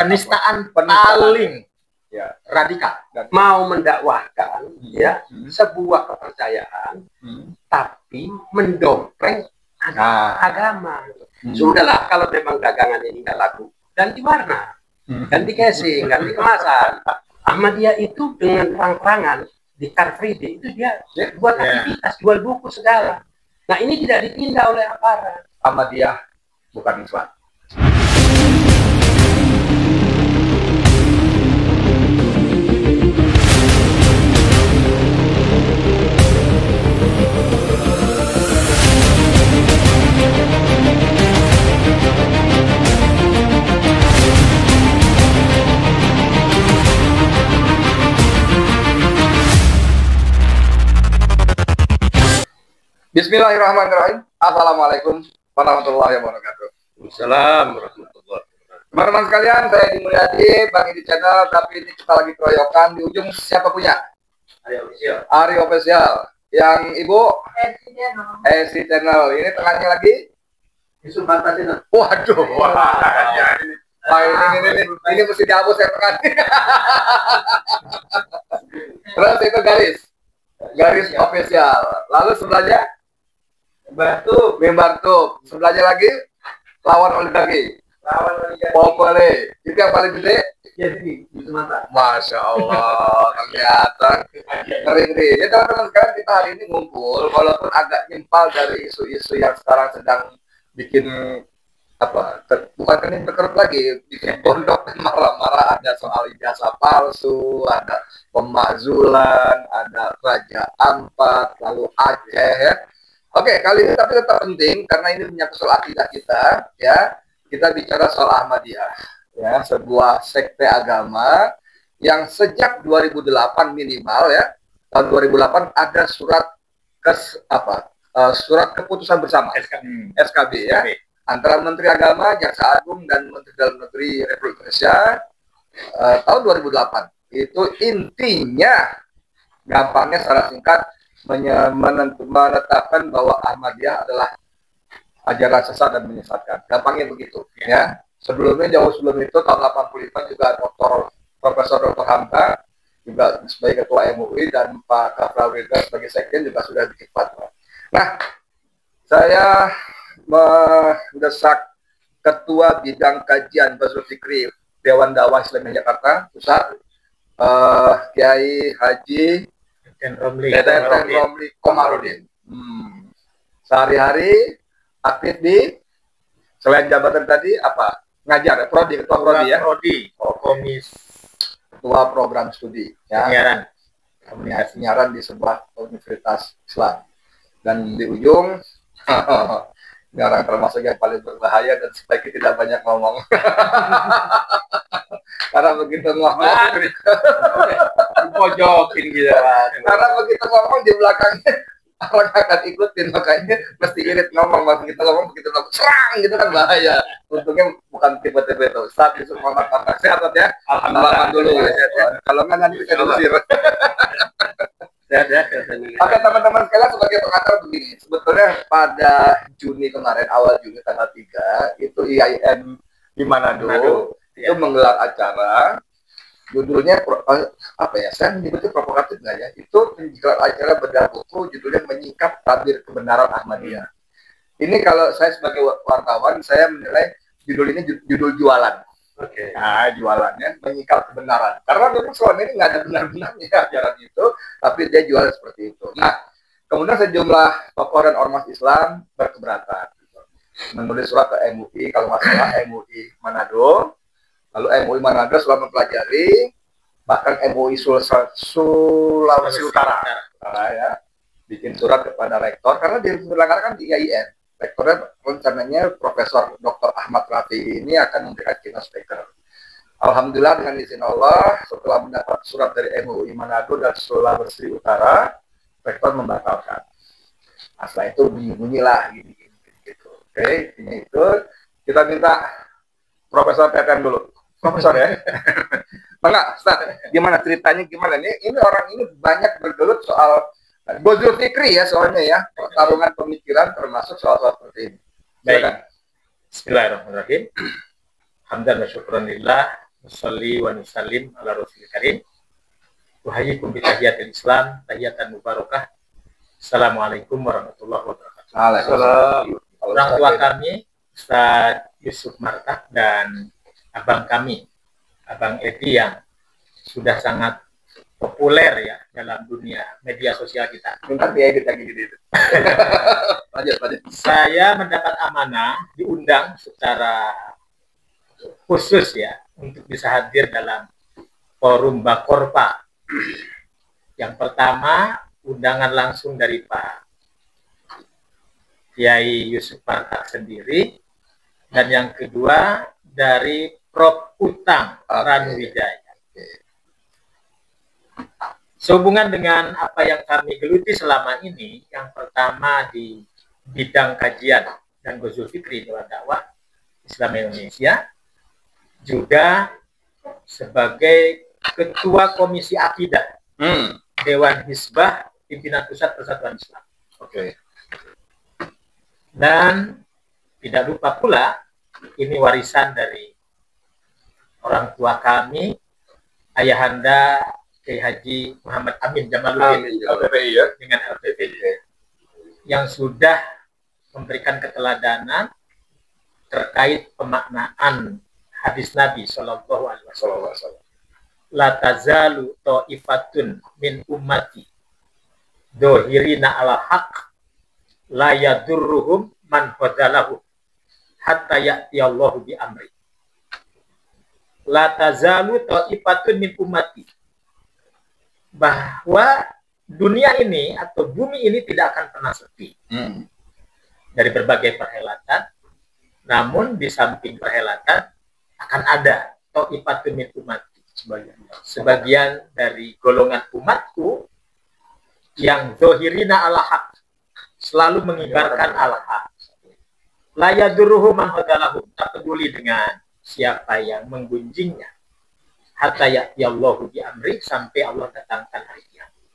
penistaan paling radikal. Mau mendakwahkan sebuah kepercayaan tapi mendompleng agama. Sudahlah, kalau memang dagangan ini nggak laku, ganti warna, ganti casing, ganti kemasan. Ahmadiyah itu dengan terang-terangan di Car Free Day itu dia buat aktivitas, jual buku segala. Nah, ini tidak ditindak oleh aparat. Ahmadiyah bukan Islam. Bismillahirrahmanirrahim. Assalamualaikum warahmatullahi wabarakatuh. Assalamualaikum warahmatullahi wabarakatuh. Teman-teman sekalian, saya di Mulyadi, Bang Edi Channel, tapi ini kita lagi keroyokan. Di ujung siapa punya? Ari Official. Yang Ibu? Esi Channel. Ini tengahnya lagi? Yusuf Banta Channel. Waduh, ini mesti dihapus yang tengah. Terus itu garis official. Lalu sebelahnya Mimbar Tub. Sebelahnya lagi lawan oligarki. Popole. Itu yang paling gede. Masya Allah, ternyata keren deh. Ya teman-teman sekarang kita hari ini ngumpul, walaupun agak nyimpal dari isu-isu yang sekarang sedang bikin bukan kening berkerut lagi, bikin pondok dan marah-marah. Ada soal ijazah palsu, ada pemakzulan, ada Raja Ampat, lalu Aceh ya. Oke, kali ini tapi tetap penting karena ini menyangkut soal akidah kita ya. Kita bicara soal Ahmadiyah ya, sebuah sekte agama yang sejak 2008 minimal ya. Tahun 2008 ada surat surat keputusan bersama SKB ya. Antara Menteri Agama, Jaksa Agung, dan Menteri Dalam Negeri Republik Indonesia tahun 2008. Itu intinya, gampangnya secara singkat, menetapkan bahwa Ahmadiyah adalah ajaran sesat dan menyesatkan. Gampangnya begitu. Ya. Sebelumnya, jauh sebelum itu, tahun 85 juga Profesor Dr. Hamka, juga sebagai Ketua MUI, dan Pak Kafrawirga sebagai Sekjen juga sudah bikin fatwa. Nah, saya mendesak Ketua Bidang Kajian Fazlul Fikri Dewan Dakwah Islam Jakarta Pusat, Kiai Haji Deden Romli Komarudin. Sehari-hari aktif di selain jabatan tadi apa? Ngajar, prodi, ketua prodi ya? Ketua program studi ya. Penyiaran di sebuah universitas Islam. Dan di ujung sekarang termasuk yang paling berbahaya dan sebaiknya tidak banyak ngomong. Karena begitu ngomong Pojokin gitu. Karena begitu ngomong di belakangnya orang akan ikutin, makanya mesti irit ngomong. Waktu kita ngomong begitu serang gitu kan bahaya. Untungnya bukan tipe-tipe itu. Saat itu semangat sehat ya. Alhamdulillah dulu. Kalau nggak nanti kita diusir. Oke teman-teman sekalian, sebagai pengantar begini, sebetulnya pada Juni kemarin, awal Juni tanggal 3 itu IAIN di Manado itu menggelar acara, judulnya saya menyebutnya provokatif nggak ya, itu menggelar acara bedah buku, judulnya Menyingkap Tabir Kebenaran Ahmadiyah. Ini kalau saya sebagai wartawan, saya menilai judul ini judul jualan. Nah, jualannya menyingkap kebenaran. Karena memang selama ini nggak ada benar-benarnya ajaran itu, tapi dia jual seperti itu. Nah, kemudian sejumlah tokoh dan ormas Islam berkeberatan. Menulis surat ke MUI, kalau nggak salah MUI Manado. Lalu MUI Manado setelah mempelajari, bahkan MUI Sulawesi Utara ya, bikin surat kepada rektor, karena diselenggarakan di IAIN. Rektornya rencananya Profesor Dr. Ahmad Rafi ini akan memberikan keynote speaker. Alhamdulillah dengan izin Allah, setelah mendapat surat dari MUI Manado dan Sulawesi Utara, rektor membatalkan. Nah, setelah itu bunyi-bunyilah gitu. Oke, ini itu kita minta Profesor Teten dulu. Profesor ya. Enggak, Ustaz, gimana ceritanya gimana? Ini orang ini banyak bergelut soal Fazlul Fikri ya, soalnya ya, pertarungan pemikiran termasuk soal-soal seperti ini. Baik. Bismillahirrahmanirrahim. Hamdan wa syukran lillah Nusalli wa nusallim ala Rasulil Karim. Wahayyikum bi tahiyatil Islam, tahiyatan mubarakah. Assalamualaikum warahmatullahi wabarakatuh. Waalaikumsalam. Orang tua kami, Ustaz Yusuf Martak dan abang kami, Abang Edi yang sudah sangat populer ya dalam dunia media sosial kita. Minta diedit lagi gitu. Lanjut. Saya mendapat amanah diundang secara khusus ya untuk bisa hadir dalam forum Bakorpa. Yang pertama, undangan langsung dari Pak Kiai Yusuf Martak sendiri, dan yang kedua dari Prof. Utang Ranuwijaya. Sehubungan dengan apa yang kami geluti selama ini, yang pertama di bidang kajian dan Ghazul Fikri Dewan Dakwah Islam Indonesia, juga sebagai Ketua Komisi Akidah Dewan Hizbah Pimpinan Pusat Persatuan Islam. Oke. Dan tidak lupa pula, ini warisan dari orang tua kami, Ayahanda Kiai Haji Muhammad Amin Jamaluddin LPPI ya, dengan LPPI yang sudah memberikan keteladanan terkait pemaknaan hadis Nabi Shallallahu Alaihi Wasallam. La tazalu ta'ifatun min ummati dohirina ala haq la yadurruhum man hodalahu hatta ya'tiyallahu bi amri. La tazalu ta'ifatun min ummati, bahwa dunia ini atau bumi ini tidak akan pernah sepi dari berbagai perhelatan. Namun di samping perhelatan akan ada ta'ifatun min ummati, sebagian dari golongan umatku yang zohirina ala haq, selalu mengibarkan ala haq. La yadurruhum man hodalahum, tak peduli dengan siapa yang menggunjingnya. Hatta ya'tiyallahu bi amri, sampai Allah datangkan hari kiamat.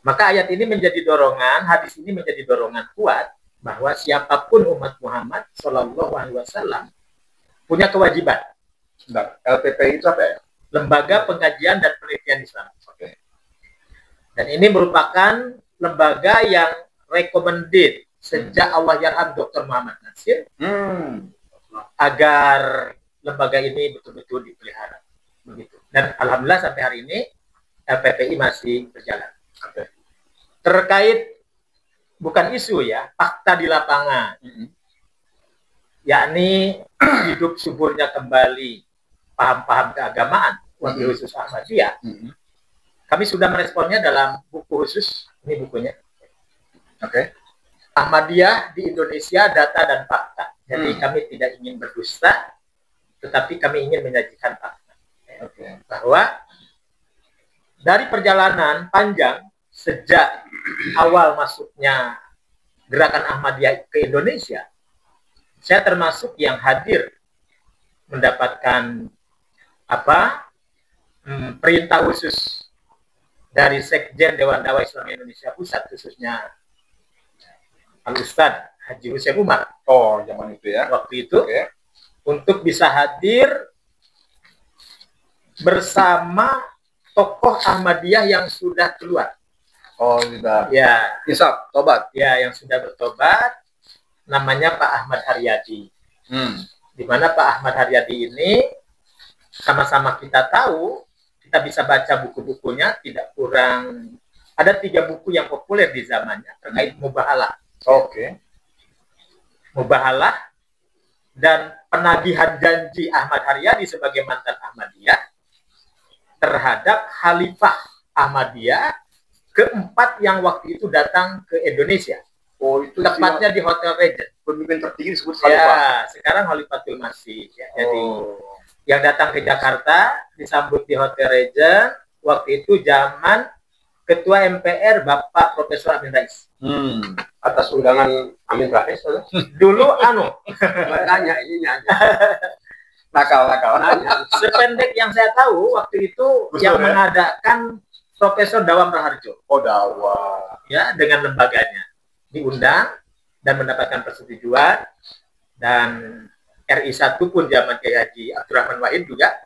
Maka ayat ini menjadi dorongan, hadis ini menjadi dorongan kuat bahwa siapapun umat Muhammad Shallallahu Alaihi Wasallam punya kewajiban. LPPI itu apa ya? Lembaga Pengkajian dan Penelitian Islam. Oke. Dan ini merupakan lembaga yang recommended sejak Allah Yarham Dr. Muhammad Nasir agar lembaga ini betul-betul dipelihara. Begitu. Dan alhamdulillah sampai hari ini LPPI masih berjalan. Oke. Terkait bukan isu ya, fakta di lapangan, yakni hidup suburnya kembali paham-paham keagamaan wabil khusus Ahmadiyah. Kami sudah meresponnya dalam buku khusus, ini bukunya. Oke. Ahmadiyah di Indonesia, data dan fakta. Jadi kami tidak ingin berdusta, tetapi kami ingin menyajikan fakta. Bahwa dari perjalanan panjang sejak awal masuknya gerakan Ahmadiyah ke Indonesia, saya termasuk yang hadir mendapatkan perintah khusus dari Sekjen Dewan Dakwah Islam Indonesia Pusat, khususnya Al-Ustadz Haji Hussein Umar. Oh, zaman itu ya. Waktu itu, untuk bisa hadir bersama tokoh Ahmadiyah yang sudah keluar. Oh, sudah. Ya. Isap, tobat. Ya, yang sudah bertobat. Namanya Pak Ahmad Haryadi. Di mana Pak Ahmad Haryadi ini sama-sama kita tahu, kita bisa baca buku-bukunya, tidak kurang. Ada 3 buku yang populer di zamannya terkait mubahalah. Oke. Mubahalah dan penagihan janji Ahmad Haryadi sebagai mantan Ahmadiyah terhadap Khalifah Ahmadiyah keempat yang waktu itu datang ke Indonesia. Oh, itu tepatnya di Hotel Regent. Pemimpin tertinggi disebut Khalifah. Ya, sekarang Khalifatul Masih. Ya. Jadi yang datang ke Jakarta disambut di Hotel Regent waktu itu zaman Ketua MPR Bapak Profesor Amin Rais. Atas undangan Amin Rais. Dulu Makanya ini aja. Nakal. Sependek yang saya tahu waktu itu yang mengadakan Profesor Dawam Raharjo. Oh, Dawam. Ya, dengan lembaganya diundang dan mendapatkan persetujuan, dan RI 1 pun zaman Kiai Haji Abdurrahman Wahid juga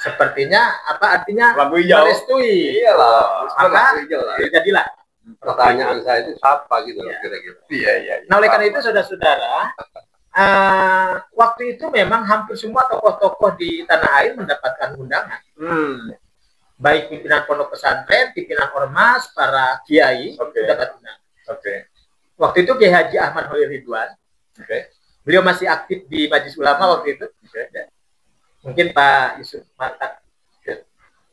sepertinya apa artinya lampu hijau. merestui. Iyalah, Maka hijau lah. jadilah. Pertanyaan saya itu siapa gitu loh Iya. kira-kira. Iya. Nah oleh karena itu saudara-saudara, waktu itu memang hampir semua tokoh-tokoh di tanah air mendapatkan undangan. Baik pimpinan pondok pesantren, pimpinan ormas, para kiai Oke. dapat undangan. Oke. Waktu itu Kiai Haji Ahmad Khalil Ridwan, Oke. beliau masih aktif di Majelis Ulama waktu itu. Oke. Mungkin Pak Yusuf Martak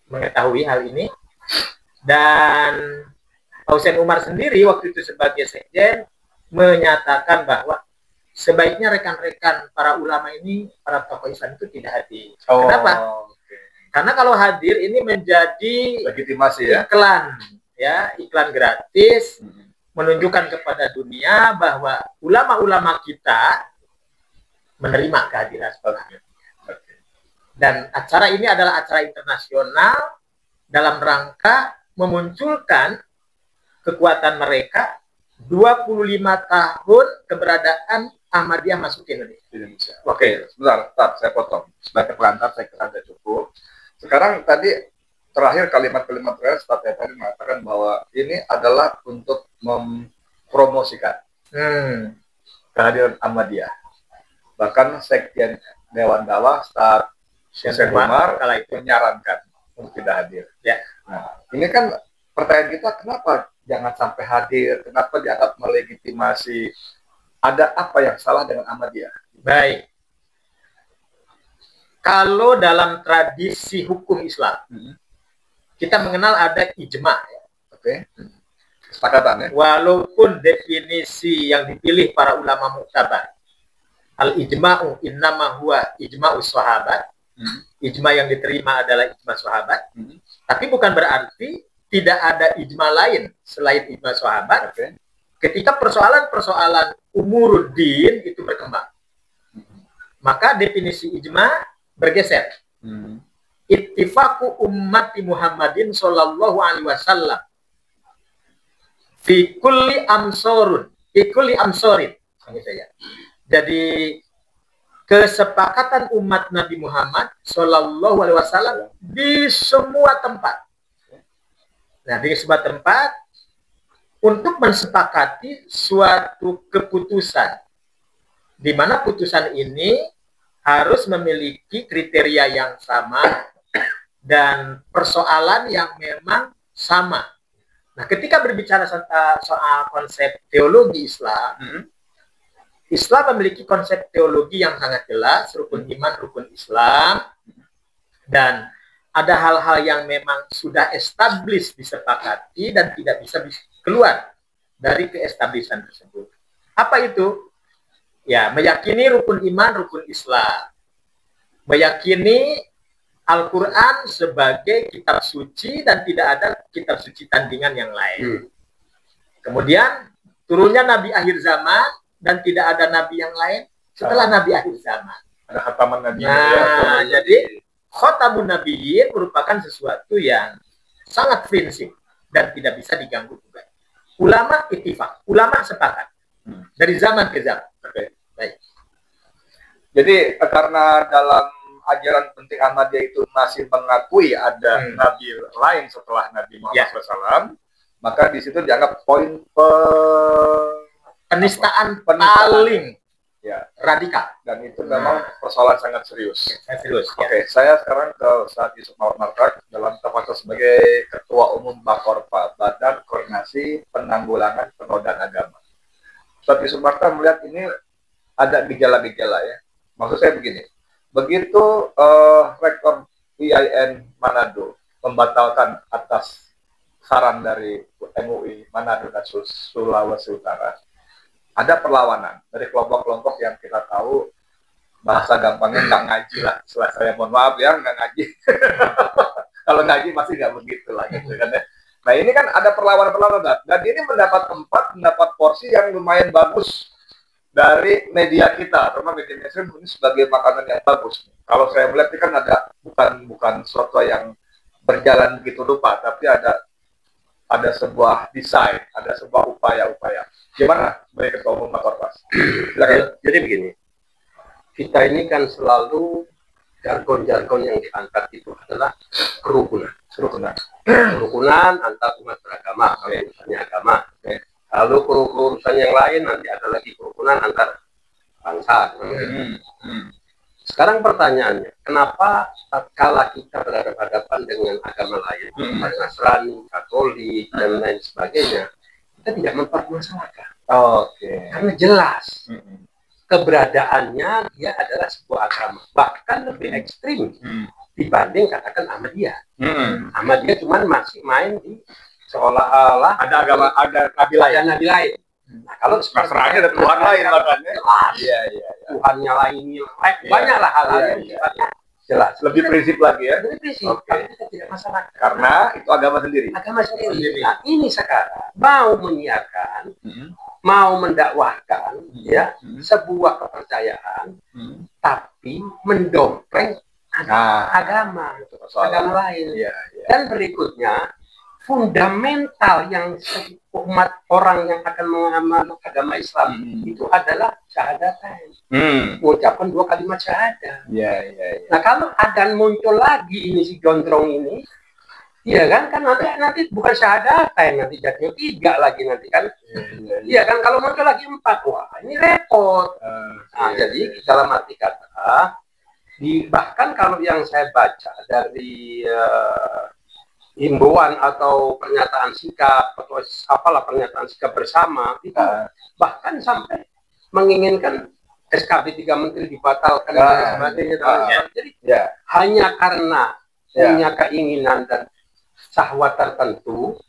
mengetahui hal ini. Dan Pak Hussein Umar sendiri waktu itu sebagai sekjen menyatakan bahwa sebaiknya rekan-rekan para ulama ini, para tokoh Islam itu tidak hadir. Kenapa? Oke. Karena kalau hadir ini menjadi Legitimasi ya. iklan gratis, menunjukkan kepada dunia bahwa ulama-ulama kita menerima kehadiran. Oke. Dan acara ini adalah acara internasional dalam rangka memunculkan kekuatan mereka 25 tahun keberadaan Ahmadiyah masuk ke Indonesia. Oke, sebentar, saya potong. Sebagai pengantar saya kira sudah cukup. Sekarang tadi terakhir kalimat-kalimat terakhir saya tadi mengatakan bahwa ini adalah untuk mempromosikan kehadiran Ahmadiyah. Bahkan Sekjen Dewan Dakwah Ustaz Hussein Umar kala itu menyarankan untuk tidak hadir. Ya. Nah, ini kan pertanyaan kita, kenapa jangan sampai hadir? Kenapa dianggap melegitimasi? Ada apa yang salah dengan Ahmadiyah? Baik. Kalau dalam tradisi hukum Islam, kita mengenal ada ijma. Ya. Oke. Kesepakatan ya. Walaupun definisi yang dipilih para ulama muktabar, al-ijma'u innama huwa ijma'us sahabat. Ijma yang diterima adalah ijma sahabat. Tapi bukan berarti tidak ada ijma lain selain ijma sahabat. Oke. Ketika persoalan-persoalan umuruddin itu berkembang, maka definisi ijma bergeser. Ittifaqu ummati Muhammadin sallallahu alaihi wasallam fi kulli amsorin. Jadi kesepakatan umat Nabi Muhammad sallallahu alaihi wasallam di semua tempat. Nah, di semua tempat untuk mensepakati suatu keputusan, di mana putusan ini harus memiliki kriteria yang sama dan persoalan yang memang sama. Nah, ketika berbicara soal konsep teologi Islam, Islam memiliki konsep teologi yang sangat jelas, rukun iman, rukun Islam, dan ada hal-hal yang memang sudah established, disepakati, dan tidak bisa keluar dari keestablishan tersebut. Apa itu? Ya, meyakini rukun iman, rukun Islam. Meyakini Al-Quran sebagai kitab suci dan tidak ada kitab suci tandingan yang lain. Kemudian, turunnya Nabi akhir zaman dan tidak ada Nabi yang lain setelah Nabi akhir zaman. Ada khataman Nabi. Nah, jadi Khotamun Nabiyyin merupakan sesuatu yang sangat prinsip dan tidak bisa diganggu juga. Ulama ittifaq, ulama sepakat dari zaman ke zaman. Baik. Jadi karena dalam ajaran penting Ahmadiyah itu masih mengakui ada Nabi lain setelah Nabi Muhammad SAW, maka di situ dianggap poin penistaan paling radikal, dan itu memang persoalan sangat serius. Oke, ya. saya sekarang ke Ustaz Yusuf Martak dalam kapasitas sebagai Ketua Umum Bakorpa, Badan Koordinasi Penanggulangan Penodaan Agama. Ustaz Yusuf Martak melihat ini ada gejala-gejala ya. Maksud saya begini, begitu Rektor IAIN Manado membatalkan atas saran dari MUI Manado dan Sulawesi Utara, ada perlawanan dari kelompok-kelompok yang kita tahu bahasa gampangnya nggak ngaji lah. Setelah saya mohon maaf ya, nggak ngaji. Kalau ngaji masih nggak begitu lah gitu kan ya. Nah ini kan ada perlawanan-perlawanan dan ini mendapat tempat, mendapat porsi yang lumayan bagus dari media kita, terutama media mainstream ini sebagai makanan yang bagus. Kalau saya melihat ini kan ada bukan sesuatu yang berjalan begitu rupa, tapi ada sebuah desain, ada sebuah upaya-upaya. Gimana sebagai Ketua Umum Bakorpas? Jadi begini, kita ini kan selalu jargon-jargon yang diangkat itu adalah kerukunan. Kerukunan antar umat beragama, kalau urusannya agama. Lalu urusan yang lain nanti ada lagi kerukunan antar bangsa. Sekarang pertanyaannya, kenapa tatkala kita berhadapan dengan agama lain, Nasrani, Katolik, dan lain sebagainya, kita tidak mempermasalahkan? Karena jelas keberadaannya dia adalah sebuah agama, bahkan lebih ekstrim dibanding katakan Ahmadiyah. Ahmadiyah cuman masih main di seolah-olah ada agama, ada nabi lain. Nah, kalau Nasrani ada Tuhan lain makanya. Iya. Tuhannya lain, banyaklah hal-hal yang sifatnya jelas. Lebih prinsip lagi ya. Lebih prinsip. Tapi kita tidak masalah. Karena itu agama sendiri. Agama sendiri. Nah, ini sekarang mau menyiarkan, mau mendakwahkan, ya sebuah kepercayaan, tapi mendompleng agama lain. Dan berikutnya fundamental yang umat orang yang akan mengamalkan agama Islam itu adalah syahadatain, mengucapkan 2 kalimat syahadat. Nah, kalau adan muncul lagi ini si gondrong ini, iya kan nanti bukan syahadatain, nanti jadinya 3 lagi nanti kan. Iya kan, kalau muncul lagi 4, wah ini repot. Nah, jadi dalam arti kata, bahkan kalau yang saya baca dari himbauan atau pernyataan sikap atau apalah pernyataan sikap bersama itu bahkan sampai menginginkan SKB 3 menteri dibatalkan dan sebagainya. Jadi hanya karena punya keinginan dan syahwat tertentu.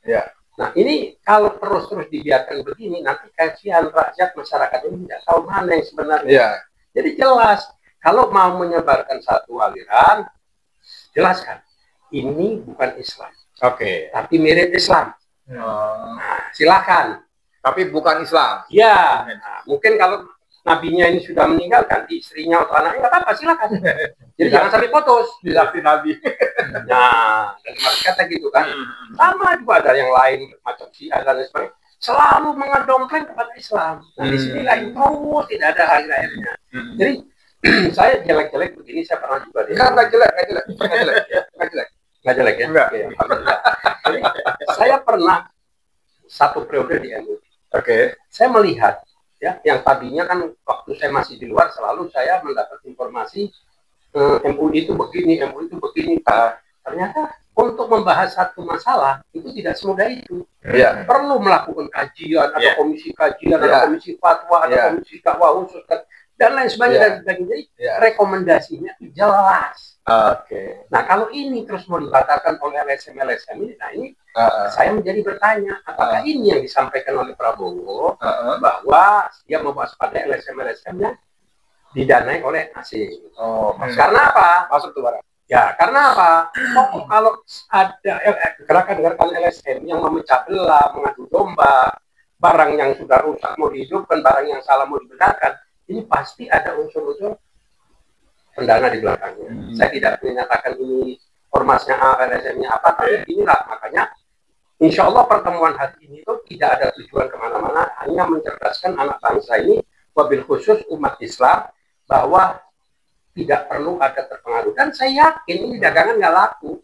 Nah, ini kalau terus dibiarkan begini, nanti kasihan rakyat, masyarakat ini tidak tahu mana yang sebenarnya. Jadi jelas kalau mau menyebarkan satu aliran, jelaskan ini bukan Islam. Tapi mirip Islam. Nah, silakan. Tapi bukan Islam. Ya. Nah, mungkin kalau nabinya ini sudah meninggal, ganti istrinya atau anaknya, nggak apa-apa, silakan. Jadi jangan sampai putus. Dilakti nabi. Nah, dan kata gitu kan. Sama juga ada yang lain macam Syiah dan sebagainya. Selalu mengedompleng kepada Islam. Nah, di sinilah itu tidak ada akhir-akhirnya. Jadi saya jelek-jelek begini, saya pernah juga. Nggak jelek ya? Enggak. Jadi, saya pernah satu periode di MUI. Saya melihat ya, yang tadinya kan waktu saya masih di luar selalu saya mendapat informasi MUI itu begini, MUI itu begini. Ternyata untuk membahas satu masalah itu tidak semudah itu. Perlu melakukan kajian, ada komisi kajian, ada komisi fatwa, ada komisi dakwah khusus dan lain sebagainya. Jadi rekomendasinya jelas. Nah, kalau ini terus mau dibatalkan oleh LSM ini, nah ini saya menjadi bertanya, apakah ini yang disampaikan oleh Prabowo bahwa dia membahas pada LSM-nya didanai oleh asing? Karena apa? Masuk tuh barang. Ya, karena apa? Kalau ada gerakan-gerakan LSM yang memecah belah, mengadu domba, barang yang sudah rusak mau dihidupkan, barang yang salah mau dibenarkan, ini pasti ada unsur-unsur pendana di belakangnya. Saya tidak menyatakan ini ormasnya A, LSM-nya apa, tapi inilah makanya insya Allah pertemuan hari ini itu tidak ada tujuan kemana-mana, hanya mencerdaskan anak bangsa ini, wabil khusus umat Islam, bahwa tidak perlu ada terpengaruh. Dan saya yakin ini dagangan nggak laku.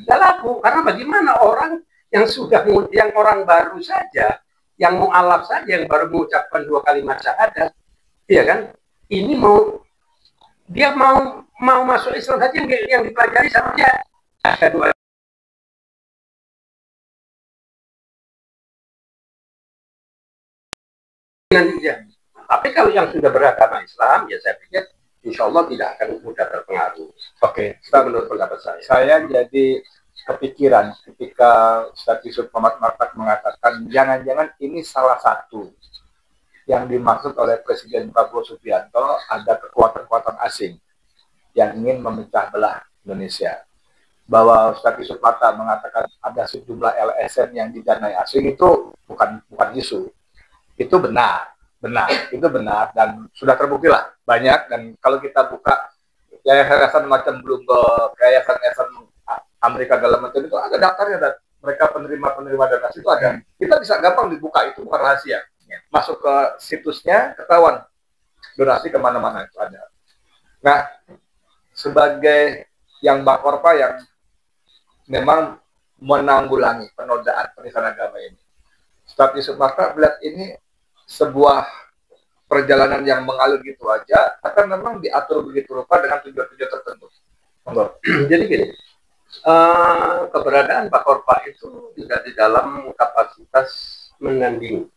Nggak laku, karena bagaimana orang yang sudah, yang orang baru saja, yang mu'alaf saja, yang baru mengucapkan 2 kalimat syahadat, iya kan, ini dia mau masuk Islam saja yang dipelajari sama dia ada 2 nanti dia. Tapi kalau yang sudah beragama Islam, ya saya pikir insya Allah tidak akan mudah terpengaruh. Itu menurut pendapat saya. Saya jadi kepikiran ketika Ustadz Yusuf Muhammad Martak mengatakan jangan-jangan ini salah satu yang dimaksud oleh Presiden Prabowo Subianto, ada kekuatan-kekuatan asing yang ingin memecah belah Indonesia. Bahwa Ustadz Yusuf Martak mengatakan ada sejumlah LSM yang didanai asing itu bukan isu. Itu benar, itu benar dan sudah terbukti lah banyak. Dan kalau kita buka yayasan macam Bloomberg, yayasan Amerika dalam macam itu ada daftarnya, dan mereka penerima dana itu ada. Kita bisa gampang dibuka, itu bukan rahasia. Masuk ke situsnya ketahuan donasi kemana-mana itu ada. Nah, sebagai yang Bakorpa yang memang menanggulangi penodaan penistaan agama ini. Ustadz Yusuf Marta melihat ini sebuah perjalanan yang mengalir gitu aja, atau memang diatur begitu rupa dengan tujuan-tujuan tertentu. Jadi gini, keberadaan Bakorpa itu tidak di dalam kapasitas menandingi,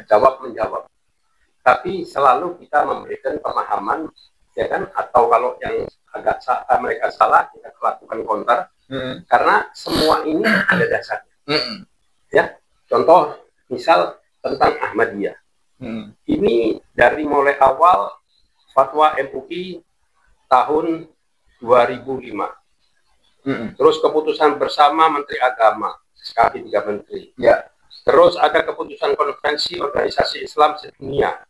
jawab menjawab, tapi selalu kita memberikan pemahaman, ya kan? Atau kalau yang agak mereka salah, kita lakukan counter, karena semua ini ada dasarnya. Ya, contoh misal tentang Ahmadiyah. Ini dari mulai awal fatwa MUI tahun 2005. Terus keputusan bersama Menteri Agama, SKB 3 Menteri. Ya. Terus ada keputusan konferensi organisasi Islam sedunia.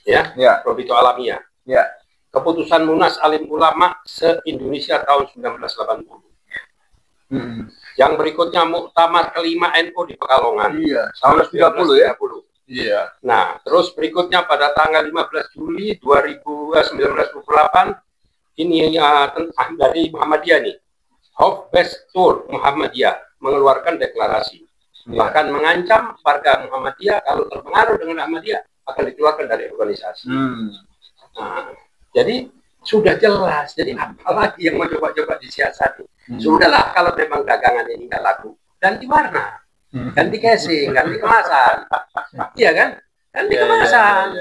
Ya, Robito Alamiah. Ya. Keputusan Munas Alim Ulama se-Indonesia tahun 1980. Yang berikutnya Muktamar kelima NU di Pekalongan. Iya, tahun 1930 ya. 1930. Iya. Nah, terus berikutnya pada tanggal 15 Juli 1928 ini dari Muhammadiyah nih. Hofbestur Muhammadiyah mengeluarkan deklarasi. Bahkan mengancam warga Muhammadiyah kalau terpengaruh dengan Ahmadiyah akan dikeluarkan dari organisasi. Nah, jadi sudah jelas. Jadi apalagi yang mau coba-coba disiasati. Sudahlah kalau memang dagangan ini nggak laku. Ganti warna, ganti casing, ganti kemasan. Iya kan? Ganti kemasan.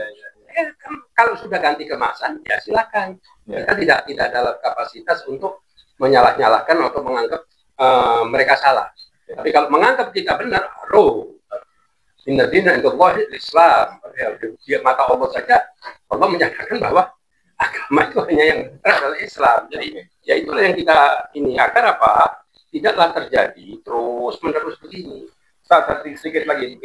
Kalau sudah ganti kemasan, ya silakan. Kita tidak dalam kapasitas untuk menyalah-nyalahkan atau menganggap mereka salah. Tapi kalau menganggap kita benar, inna dina indallahi Islam. Di mata Allah saja, Allah menyatakan bahwa agama itu hanya yang benar adalah Islam. Jadi ya itulah yang kita ini agar apa? Tidaklah terjadi terus menerus begini. Sedikit lagi.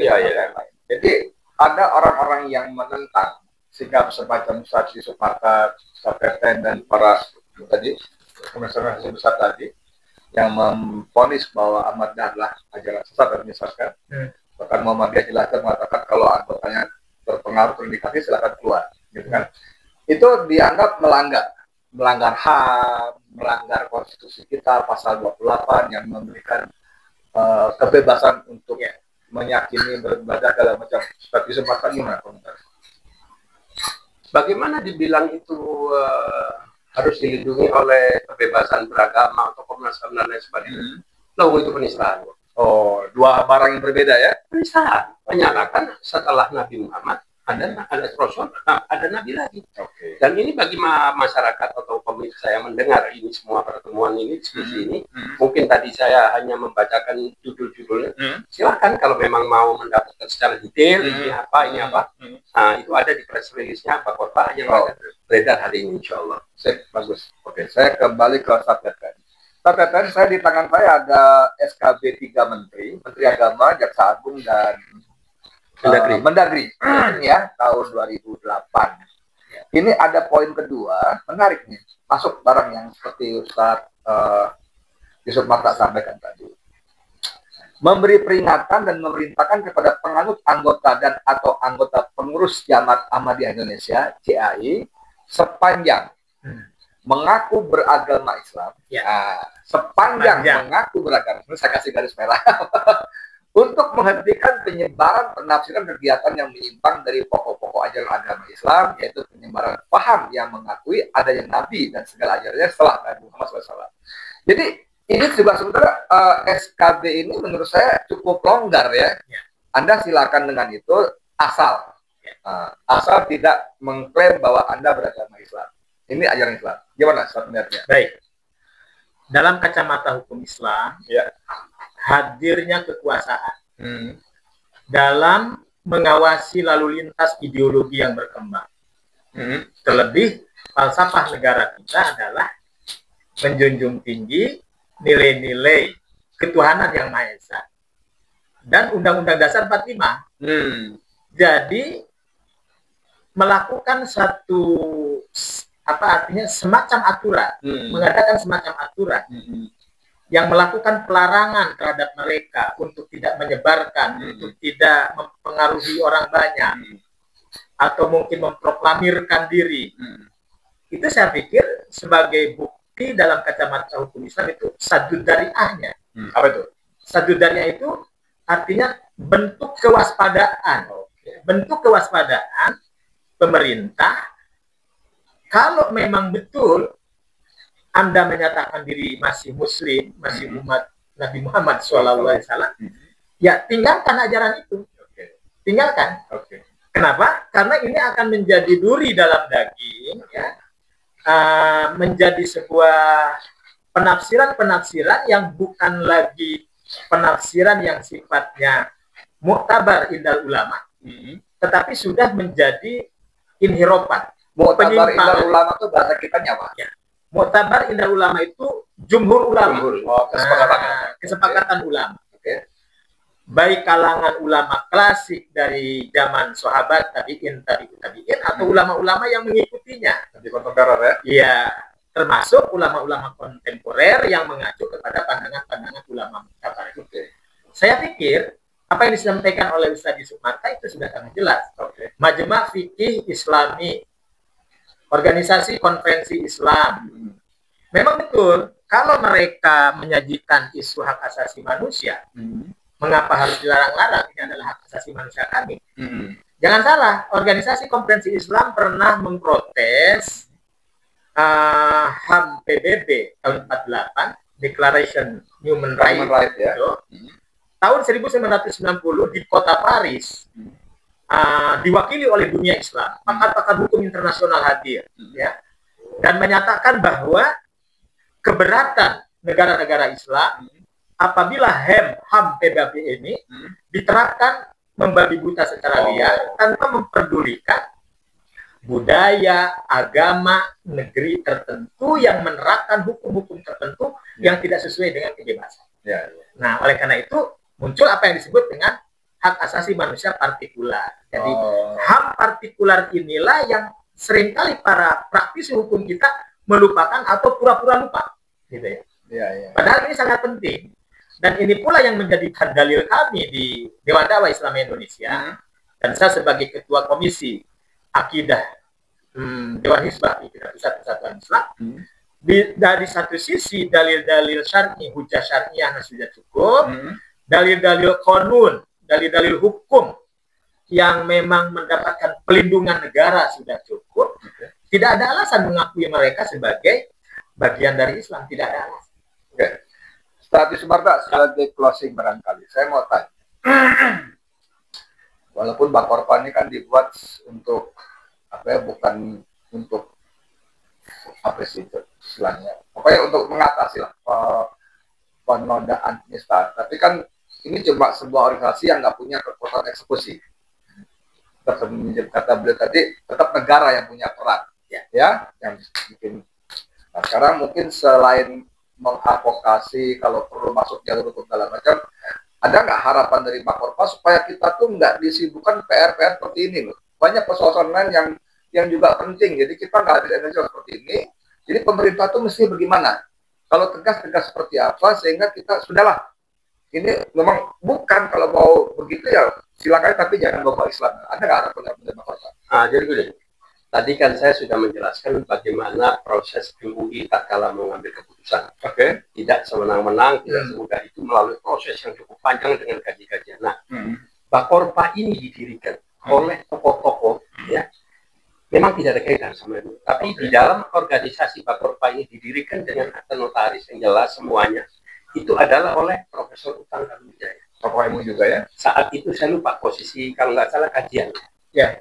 Jadi ada orang-orang yang menentang sikap semacam Ustadz Yusuf Marta, Ustadz Teten, dan para tadi komisaris besar tadi yang memvonis bahwa Ahmadiyah adalah ajaran sesat dan menyesatkan. Bahkan Muhammadiyah jelaskan mengatakan kalau anggotanya terpengaruh terindikasi silakan keluar, gitu kan? Itu dianggap melanggar HAM, melanggar konstitusi kita pasal 28 yang memberikan kebebasan untuk meyakini beribadah segala macam. Seperti semacam gimana komentar? Bagaimana dibilang itu harus dilindungi oleh kebebasan beragama atau Komnas HAM dan lain sebagainya? Lalu itu penistaan. Oh, dua barang yang berbeda ya? Penistaan. Menyatakan setelah Nabi Muhammad ada Rasul, ada Nabi lagi. Dan ini bagi masyarakat atau pemirsa yang mendengar ini semua pertemuan ini, diskusi ini, mungkin tadi saya hanya membacakan judul-judulnya. Silakan kalau memang mau mendapatkan secara detail ini apa. Nah, itu ada di press release-nya Bakorpa yang akan beredar hari ini, insya Allah. Bagus. Oke, saya kembali ke Ustadz Teten. Ustadz Teten, saya di tangan saya ada SKB 3 Menteri, Menteri Agama, Jaksa Agung, dan Mendagri ya tahun 2008. Ini ada poin kedua menarik nih, masuk barang yang seperti Ustadz Yusuf Marta sampaikan tadi, memberi peringatan dan memerintahkan kepada penganut anggota dan atau anggota pengurus Jamaat Ahmadiyah Indonesia (JAI) sepanjang mengaku beragama Islam, sepanjang mengaku beragama, saya kasih garis merah. Untuk menghentikan penyebaran penafsiran kegiatan yang menyimpang dari pokok-pokok ajaran agama Islam, yaitu penyebaran paham yang mengakui adanya Nabi dan segala ajarannya setelah Nabi Muhammad SAW. Jadi ini juga sebenarnya SKB ini menurut saya cukup longgar ya. Anda silakan dengan itu asal tidak mengklaim bahwa Anda beragama Islam. Ini ajaran Islam. Gimana sebenarnya? Baik. Dalam kacamata hukum Islam, hadirnya kekuasaan dalam mengawasi lalu lintas ideologi yang berkembang. Terlebih, falsafah negara kita adalah menjunjung tinggi nilai-nilai ketuhanan yang Maha Esa dan Undang-Undang Dasar 45. Jadi melakukan satu semacam aturan, mengadakan semacam aturan yang melakukan pelarangan terhadap mereka untuk tidak menyebarkan, untuk tidak mempengaruhi orang banyak, atau mungkin memproklamirkan diri. itu saya pikir sebagai bukti dalam kacamata hukum Islam itu sadud dariahnya. Apa itu? Sadud dariah itu artinya bentuk kewaspadaan. Bentuk kewaspadaan pemerintah kalau memang betul Anda menyatakan diri masih Muslim, masih umat Nabi Muhammad SAW, ya tinggalkan ajaran itu. Tinggalkan. Kenapa? Karena ini akan menjadi duri dalam daging, ya. Menjadi sebuah penafsiran-penafsiran yang bukan lagi penafsiran yang sifatnya muktabar indal ulama, tetapi sudah menjadi inhirofat. Muktabar indal ulama itu bahasa kitanya apa? Ya. Muktabar indal ulama itu jumhur ulama. Kesepakatan ulama. Baik kalangan ulama klasik dari zaman sahabat tabi'in atau ulama-ulama yang mengikutinya. Di kontemporer ya? Iya, termasuk ulama-ulama kontemporer yang mengacu kepada pandangan-pandangan ulama muktabar. Saya pikir apa yang disampaikan oleh Ustaz Yusuf Marta itu sudah sangat jelas. Majma' Fikih Islami, organisasi konferensi Islam. Memang betul, kalau mereka menyajikan isu hak asasi manusia, mengapa harus dilarang-larang? Ini adalah hak asasi manusia kami. Jangan salah, organisasi konferensi Islam pernah memprotes HAM PBB tahun 48, Declaration Human Rights, ya. Tahun 1990 di kota Paris, diwakili oleh dunia Islam, pakar-pakar hukum internasional hadir, ya, dan menyatakan bahwa keberatan negara-negara Islam apabila HAM PBB ini diterapkan membabi buta secara liar tanpa memperdulikan budaya, agama, negeri tertentu yang menerapkan hukum-hukum tertentu yang tidak sesuai dengan kebebasan. Nah, oleh karena itu muncul apa yang disebut dengan hak asasi manusia partikular. Jadi HAM partikular inilah yang seringkali para praktisi hukum kita melupakan atau pura-pura lupa, gitu ya. Padahal ini sangat penting. Dan ini pula yang menjadikan dalil kami di Dewan Dakwah Islam Indonesia, dan saya sebagai ketua komisi akidah Dewan Hizbah Pusat Persatuan Islam. Dari satu sisi dalil-dalil syar'i, hujah syar'iyah sudah cukup, dalil-dalil qanun, dalil-dalil hukum yang memang mendapatkan pelindungan negara sudah cukup. Tidak ada alasan mengakui mereka sebagai bagian dari Islam, tidak ada alasan. Ustaz Yusuf Marta, sebagai closing barangkali, saya mau tanya. Walaupun Bakorpa ini kan dibuat untuk bukan untuk apa sih istilahnya, pokoknya untuk mengatasi lah penodaan penista. Tapi kan ini cuma sebuah organisasi yang nggak punya kekuatan eksekusi. Kata beliau tadi, tetap negara yang punya peran, ya, yang bikin. Nah, sekarang mungkin selain mengadvokasi kalau perlu masuk jalur hukum segala macam, ada nggak harapan dari Bakorpa supaya kita tuh nggak disibukkan PR-PR seperti ini loh. Banyak persoalan lain yang juga penting. Jadi kita nggak ada Indonesia seperti ini. Jadi pemerintah tuh mesti bagaimana? Kalau tegas seperti apa sehingga kita sudahlah. Ini memang bukan kalau mau begitu ya silakan, tapi jangan bawa Islam. Ada nggak harapan dari Bakorpa? Jadi gini. Tadi kan saya sudah menjelaskan bagaimana proses MUI tatkala mengambil keputusan. Tidak semenang-menang, tidak semudah itu melalui proses yang cukup panjang dengan kaji-kajian. Nah, Bakorpa ini didirikan oleh tokoh-tokoh, ya, memang tidak ada kaitan sama itu. Tapi di dalam organisasi Bakorpa ini didirikan dengan akta notaris yang jelas semuanya. Itu adalah oleh Profesor Utang Karunwijaya. Tokoh MUI juga ya? Saat itu saya lupa posisi, kalau nggak salah kajian. Ya,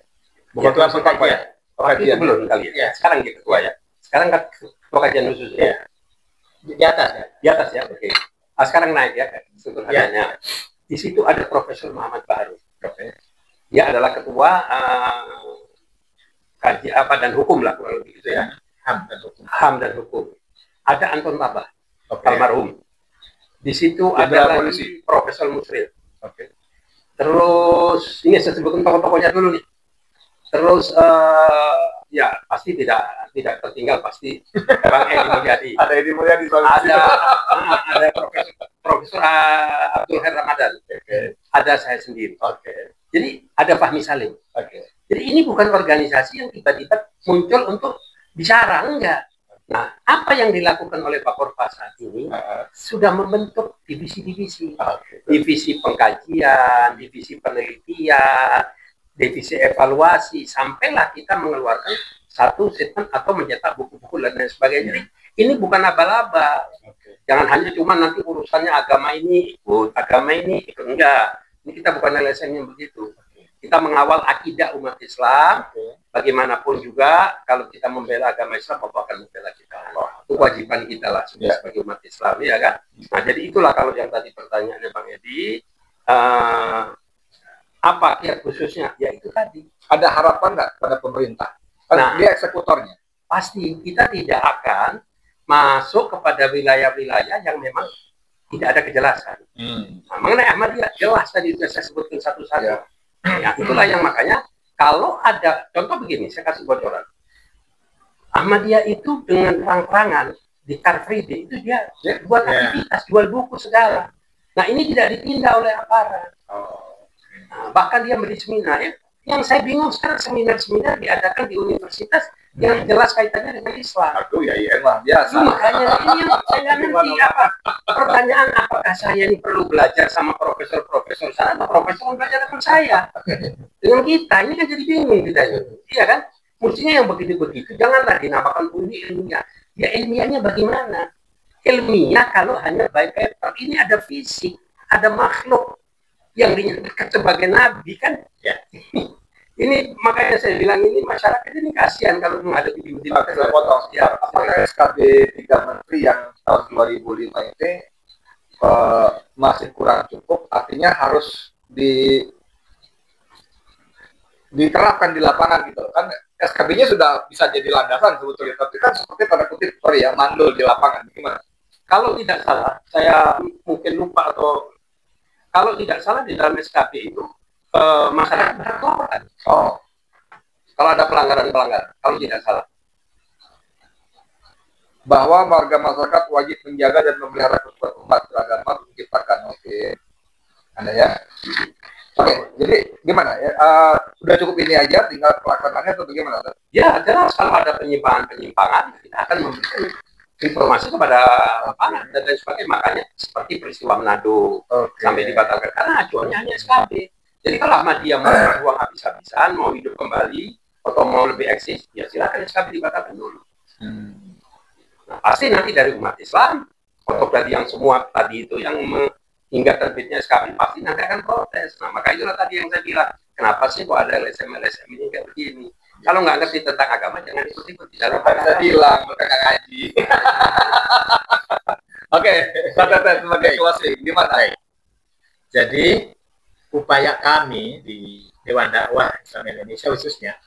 bukan ketua kajian. Itu belum kali ya. Sekarang dia ketua ya. Sekarang kan ketua kajian khusus ya. Di atas ya. Di atas ya. Oke. Sekarang naik ya. Struktur hariannya. Di situ ada Profesor Muhammad Baharun. Dia adalah ketua kaji dan hukum lah kurang lebih gitu ya. HAM dan hukum. Ada Anton Tabah, almarhum. Di situ ada lagi Profesor Musril. Terus ini saya sebutkan tokoh-tokohnya dulu nih. Terus ya pasti tidak tertinggal pasti Bang Edi Mulyadi. Ada Edi Mulyadi, ada Profesor Abdul Khair Ramadan. Ada saya sendiri. Jadi ada Fahmi Salim. Jadi ini bukan organisasi yang tiba-tiba muncul untuk bicara, enggak. Nah, apa yang dilakukan oleh Pak Korpa saat ini sudah membentuk divisi-divisi, divisi pengkajian, divisi penelitian, divisi evaluasi, sampailah kita mengeluarkan satu statement atau mencetak buku-buku dan lain sebagainya. Jadi ini bukan aba-aba. Jangan hanya cuma nanti urusannya agama ini ikut, agama ini ikut, enggak. Ini kita bukan LSM yang begitu. Kita mengawal akidah umat Islam. Bagaimanapun juga kalau kita membela agama Islam, Allah akan membela kita. Itu kewajiban kita lah sebagai umat Islam, ya kan? Nah, jadi itulah kalau yang tadi pertanyaannya Bang Edi, apa kiat khususnya? Ya itu tadi. Ada harapan nggak pada pemerintah? Nah, dia eksekutornya. Pasti kita tidak akan masuk kepada wilayah-wilayah yang memang tidak ada kejelasan. Nah, mengenai Ahmadiyah jelas tadi sudah saya sebutkan satu-satu. Ya, itulah yang makanya kalau ada contoh begini, saya kasih bocoran. Ahmadiyah itu dengan terang-terangan di Car Free Day itu dia buat aktivitas, jual buku segala. Nah, ini tidak ditindak oleh aparat. Nah, bahkan dia beri seminar. Yang saya bingung sekarang seminar-seminar diadakan di universitas yang jelas kaitannya dengan Islam. Aduh ya emang biasa. Makanya ini yang saya nggak ngerti apa pertanyaan, apakah saya ini perlu belajar sama profesor-profesor sana atau profesor belajar dengan saya? Dengan kita ini kan jadi bingung kita, iya kan? Mestinya yang begitu-begitu janganlah dinamakan bunyi ilmiah. Ya ilmiahnya bagaimana? Ilmiah kalau hanya by paper. Ini ada fisik, ada makhluk yang dinyatakan sebagai nabi kan? Ya. Ini makanya saya bilang ini masyarakat ini kasihan kalau menghadapi di potong. Ya, apakah SKB 3 Menteri yang tahun 2005 ini masih kurang cukup? Artinya harus diterapkan di lapangan gitu kan? SKB-nya sudah bisa jadi landasan sebetulnya, tapi kan seperti pada kutip mandul di lapangan. Gimana? Kalau tidak salah, saya mungkin lupa atau kalau tidak salah di dalam SKB itu masyarakat berlaporan. Kalau ada pelanggaran-pelanggaran, kalau tidak salah. Bahwa warga masyarakat wajib menjaga dan memelihara kerukunan umat beragama menciptakan. Oke. Ada ya. Oke, jadi gimana ya? Udah cukup ini aja, tinggal pelaksanaannya atau bagaimana? Ya, jelas kalau ada penyimpangan-penyimpangan, kita akan memberikan informasi kepada lapangan dan lain sebagainya. Makanya seperti peristiwa Manado sampai dibatalkan karena acuannya hanya SKB. Jadi kalau Ahmadiyah mau berjuang habis-habisan, mau hidup kembali atau mau lebih eksis, ya silakan SKB dibatalkan dulu. Nah, pasti nanti dari umat Islam atau dari yang semua tadi itu yang hingga terbitnya SKB pasti nanti akan protes. Nah, maka itulah tadi yang saya bilang, kenapa sih kok ada LSM ini kayak begini? Kalau nggak ngerti tentang agama, jangan ikut-ikut. Jangan saya bilang, mereka nggak ngaji. Oke, sebagai closing, gimana? Jadi, upaya kami di Dewan Dakwah Islam Indonesia khususnya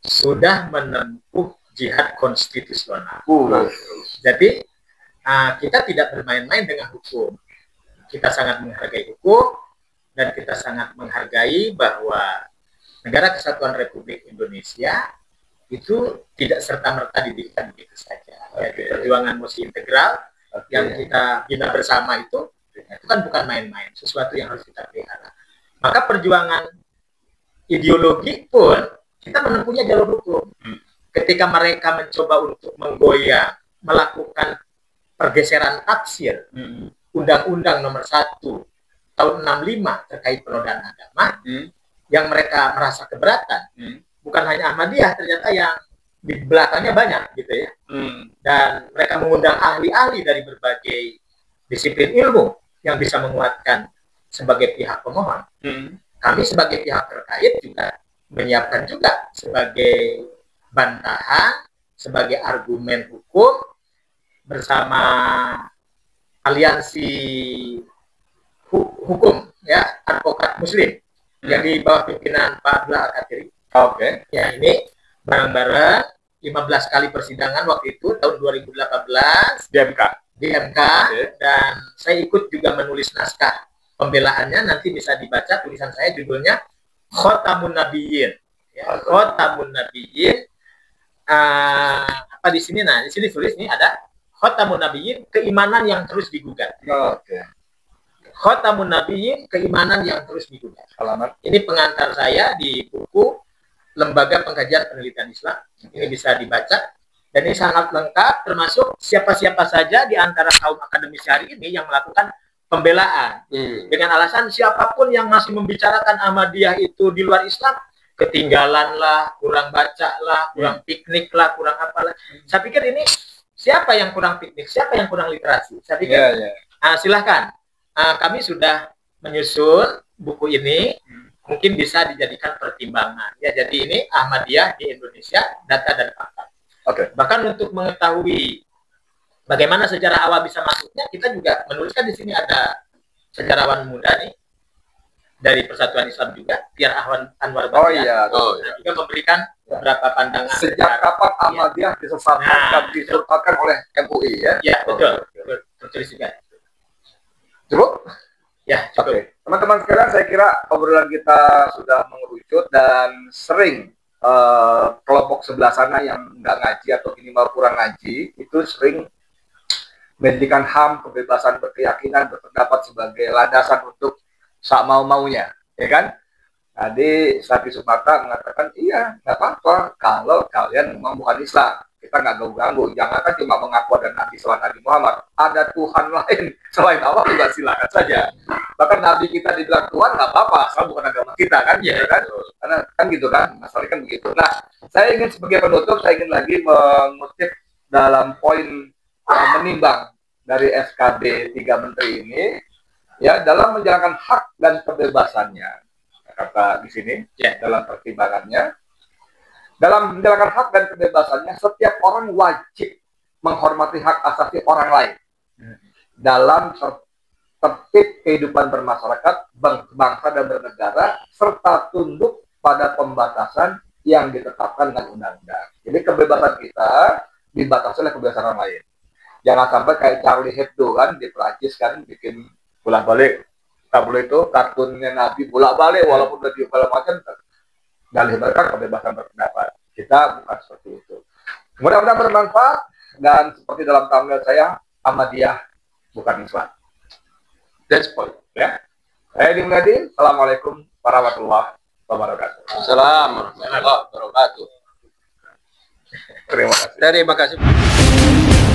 sudah menempuh jihad konstitusional. Jadi, kita tidak bermain-main dengan hukum. Kita sangat menghargai hukum dan kita sangat menghargai bahwa Negara Kesatuan Republik Indonesia itu tidak serta-merta didirikan begitu saja. Perjuangan mesti integral yang kita bina bersama itu kan bukan main-main, sesuatu yang harus kita pelihara. Maka perjuangan ideologi pun kita menempuhnya jalur hukum. Ketika mereka mencoba untuk menggoyang, melakukan pergeseran tafsir Undang-Undang Nomor 1 tahun 65 terkait penodaan agama, yang mereka merasa keberatan, bukan hanya Ahmadiyah, ternyata yang di belakangnya banyak gitu ya. Dan mereka mengundang ahli-ahli dari berbagai disiplin ilmu yang bisa menguatkan sebagai pihak pemohon. Kami sebagai pihak terkait juga menyiapkan juga sebagai bantahan, sebagai argumen hukum bersama aliansi hukum ya advokat muslim yang di bawah pimpinan Pak Abdullah Al-Katiri. Ya ini bareng-bareng 15 kali persidangan waktu itu tahun 2018 di MK. Dan saya ikut juga menulis naskah pembelaannya, nanti bisa dibaca tulisan saya, judulnya Khotamun Nabiyyin. Ya, Khotamun Nabiyyin. Apa di sini? Nah, di sini tulis nih ada Khotamun Nabiyyin, keimanan yang terus digugat. Khotamun Nabiyyin, keimanan yang terus digugat. Alamat. Ini pengantar saya di buku Lembaga Pengkajian Penelitian Islam. Ini bisa dibaca Dan ini sangat lengkap, termasuk siapa-siapa saja di antara kaum akademis hari ini yang melakukan pembelaan. Dengan alasan siapapun yang masih membicarakan Ahmadiyah itu di luar Islam, ketinggalan lah, kurang baca lah, kurang piknik lah, kurang apalah. Saya pikir ini siapa yang kurang piknik, siapa yang kurang literasi. Saya pikir, silahkan. Kami sudah menyusun buku ini, mungkin bisa dijadikan pertimbangan. Ya, jadi ini Ahmadiyah di Indonesia, data dan fakta. Bahkan untuk mengetahui bagaimana sejarah awal bisa masuknya, kita juga menuliskan di sini ada sejarawan muda nih dari Persatuan Islam juga, Tiar Anwar Bahtiar. Juga memberikan beberapa pandangan. Sejak kapan Ahmadiyah disesatkan dan disurutkan oleh MUI ya? Ya, betul. Tertulis juga. Cukup? Ya, cukup. Teman-teman sekalian, saya kira obrolan kita sudah mengerucut dan sering kelompok sebelah sana yang nggak ngaji atau minimal kurang ngaji itu sering menjadikan HAM, kebebasan berkeyakinan, berpendapat sebagai landasan untuk sak mau-maunya, ya kan? Tadi Sapi Sumatra mengatakan, iya, nggak apa-apa kalau kalian memang bukan Islam. Kita nggak ganggu-ganggu. Jangankan cuma mengaku ada Nabi selain Nabi Muhammad. Ada Tuhan lain selain Allah juga silakan saja. Bahkan Nabi kita dibilang Tuhan nggak apa-apa, asal bukan agama kita kan, ya kan? Karena kan gitu kan, masalahnya kan begitu. Nah, saya ingin sebagai penutup, saya ingin lagi mengutip dalam poin menimbang dari SKB 3 Menteri ini, ya, dalam menjalankan hak dan kebebasannya, kata di sini, ya, dalam pertimbangannya. Dalam menjalankan hak dan kebebasannya, setiap orang wajib menghormati hak asasi orang lain dalam tertib kehidupan bermasyarakat, bangsa dan bernegara, serta tunduk pada pembatasan yang ditetapkan dengan undang-undang. Jadi kebebasan kita dibatasi oleh kebebasan orang lain. Jangan sampai kayak Charlie Hebdo kan di Perancis kan bikin bolak-balik tabloid itu kartunnya Nabi bolak-balik walaupun udah segala macam. Dan lebarkan kebebasan berpendapat. Kita bukan seperti itu. Mudah-mudahan bermanfaat dan seperti dalam thumbnail saya, Ahmadiyah bukan Islam. That's point. Ya. Saya Dimnadi. Assalamualaikum warahmatullahi wabarakatuh. Assalamualaikum warahmatullahi wabarakatuh. Terima kasih. Terima kasih.